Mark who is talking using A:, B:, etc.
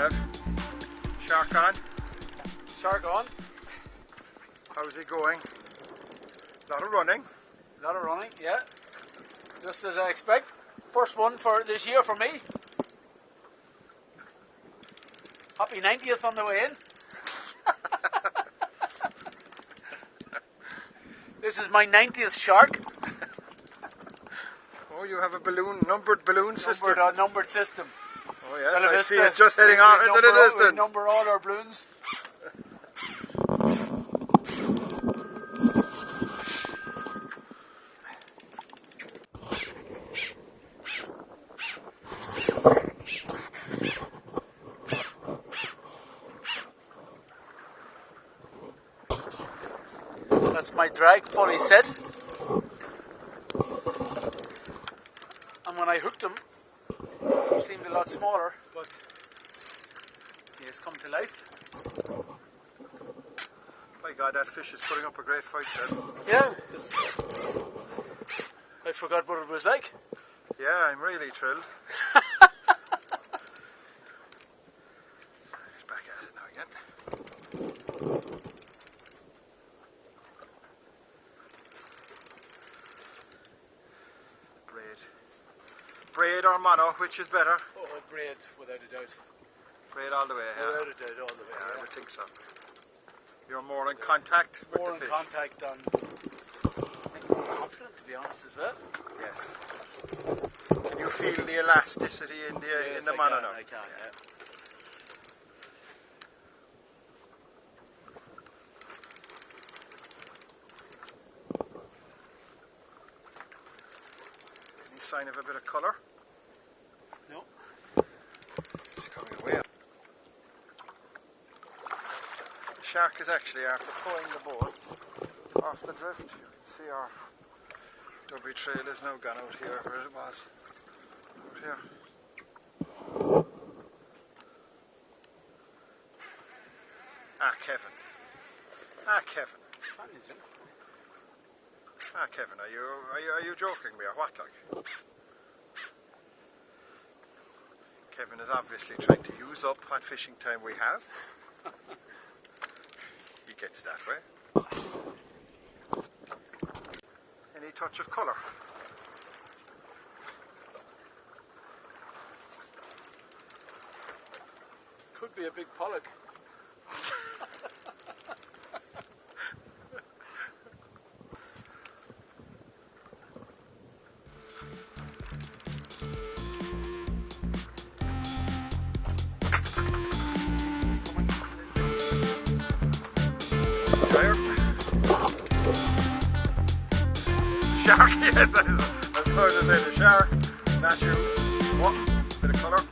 A: Kev. Shark on.
B: Shark on.
A: How's he going? Lot of running.
B: Lot of running, yeah. Just as I expect. First one for this year for me. Happy 90th on the way in. This is my 90th shark.
A: Oh, you have a numbered balloon system.
B: Numbered system.
A: Oh yes, I see it just heading out into the distance.
B: We number all our balloons. That's my drag fully set. And when I hooked him, he seemed a lot smaller, but he has come to life.
A: My God, that fish is putting up a great fight then.
B: Yeah, I forgot what it was like.
A: Yeah, I'm really thrilled. He's back at it now again. Braid or mono, which is better?
B: Oh, braid, without a doubt.
A: Braid all the way, yeah.
B: Without a doubt, all the way.
A: Yeah, I would think so. You're more in contact with
B: More
A: the fish.
B: in contact and I think more confident, to be honest, as well.
A: Yes. Can you feel the elasticity in the mono now?
B: I can, yeah.
A: Any sign of a bit of colour?
B: No.
A: It's coming away. The shark is actually after pulling the boat off the drift. You can see our dubby trail is now gone out here where it was. Out here. Kevin. Kevin. Kevin, are you joking me or what, like? Kevin is obviously trying to use up what fishing time we have. He gets that way. Any touch of colour?
B: Could be a big pollock.
A: Shark, yes, I was going to say the shark. Not you. What? Bit of colour.